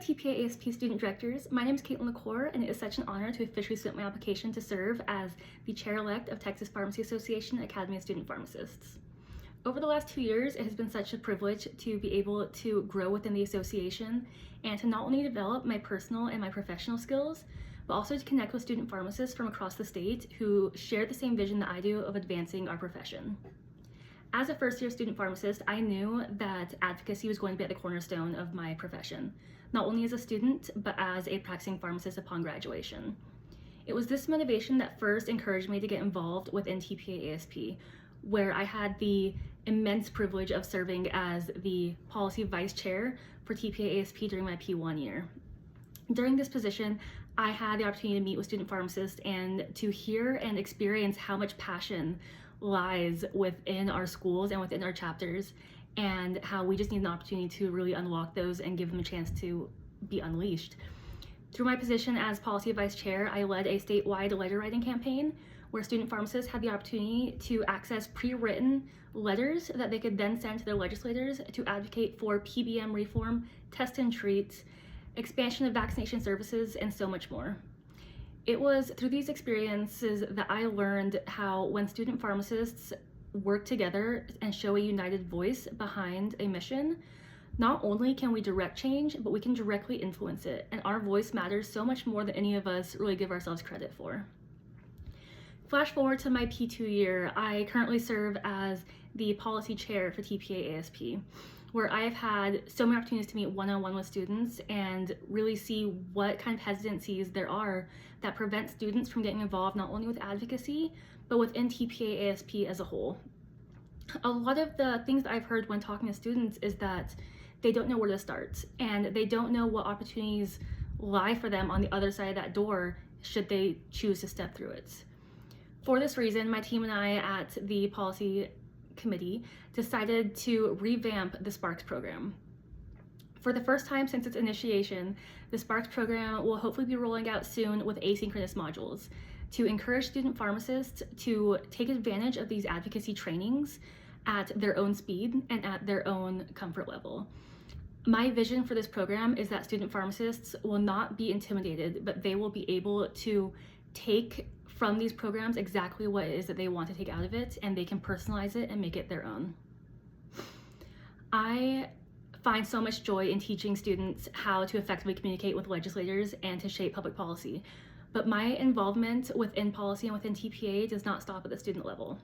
TPA-ASP student directors. My name is Caitlyn Lucore, and it is such an honor to officially submit my application to serve as the chair-elect of Texas Pharmacy Association Academy of Student Pharmacists. Over the last 2 years, it has been such a privilege to be able to grow within the association and to not only develop my personal and my professional skills, but also to connect with student pharmacists from across the state who share the same vision that I do of advancing our profession. As a first-year student pharmacist, I knew that advocacy was going to be at the cornerstone of my profession, not only as a student, but as a practicing pharmacist upon graduation. It was this motivation that first encouraged me to get involved within TPA-ASP, where I had the immense privilege of serving as the policy vice chair for TPA-ASP during my P1 year. During this position, I had the opportunity to meet with student pharmacists and to hear and experience how much passion lies within our schools and within our chapters, and how we just need an opportunity to really unlock those and give them a chance to be unleashed. Through my position as policy vice chair, I led a statewide letter writing campaign where student pharmacists had the opportunity to access pre-written letters that they could then send to their legislators to advocate for PBM reform, test and treat, expansion of vaccination services, and so much more. It was through these experiences that I learned how when student pharmacists work together and show a united voice behind a mission, not only can we direct change, but we can directly influence it. And our voice matters so much more than any of us really give ourselves credit for. Flash forward to my P2 year, I currently serve as the policy chair for TPA-ASP, where I've had so many opportunities to meet one-on-one with students and really see what kind of hesitancies there are that prevent students from getting involved not only with advocacy, but within TPA-ASP as a whole. A lot of the things that I've heard when talking to students is that they don't know where to start, and they don't know what opportunities lie for them on the other side of that door should they choose to step through it. For this reason, my team and I at the policy committee decided to revamp the Sparks program. For the first time since its initiation, the Sparks program will hopefully be rolling out soon with asynchronous modules to encourage student pharmacists to take advantage of these advocacy trainings at their own speed and at their own comfort level. My vision for this program is that student pharmacists will not be intimidated, but they will be able to take from these programs exactly what it is that they want to take out of it, and they can personalize it and make it their own. I find so much joy in teaching students how to effectively communicate with legislators and to shape public policy, but my involvement within policy and within TPA does not stop at the student level.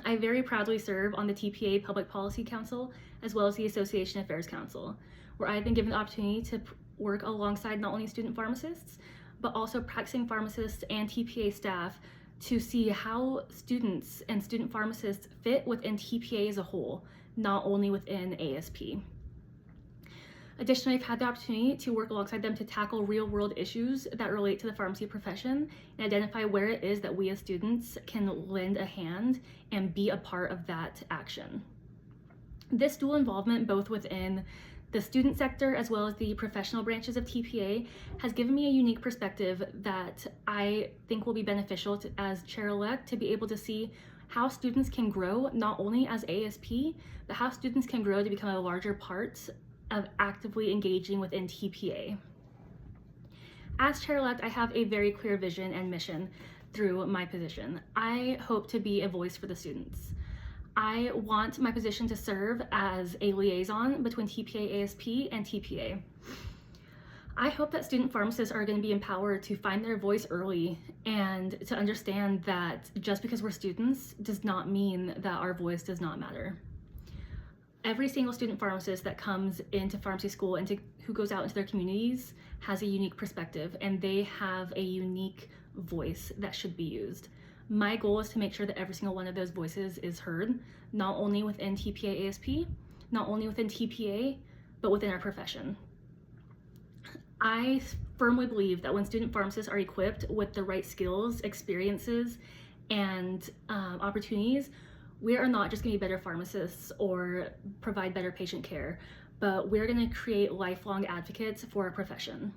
I very proudly serve on the TPA Public Policy Council as well as the Association Affairs Council, where I've been given the opportunity to work alongside not only student pharmacists, but also practicing pharmacists and TPA staff to see how students and student pharmacists fit within TPA as a whole, not only within ASP. Additionally, I've had the opportunity to work alongside them to tackle real-world issues that relate to the pharmacy profession and identify where it is that we as students can lend a hand and be a part of that action. This dual involvement, both within the student sector as well as the professional branches of TPA, has given me a unique perspective that I think will be beneficial as chair-elect to be able to see how students can grow not only as ASP, but how students can grow to become a larger part of actively engaging within TPA. As chair-elect, I have a very clear vision and mission through my position. I hope to be a voice for the students. I want my position to serve as a liaison between TPA-ASP and TPA. I hope that student pharmacists are going to be empowered to find their voice early and to understand that just because we're students does not mean that our voice does not matter. Every single student pharmacist that comes into pharmacy school and who goes out into their communities has a unique perspective, and they have a unique voice that should be used. My goal is to make sure that every single one of those voices is heard, not only within TPA-ASP, not only within TPA, but within our profession. I firmly believe that when student pharmacists are equipped with the right skills, experiences, and opportunities, we are not just going to be better pharmacists or provide better patient care, but we're going to create lifelong advocates for our profession.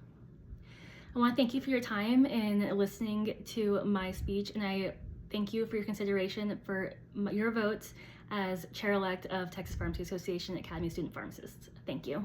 I want to thank you for your time in listening to my speech, and I thank you for your consideration for your vote as chair-elect of Texas Pharmacy Association Academy of Student Pharmacists. Thank you.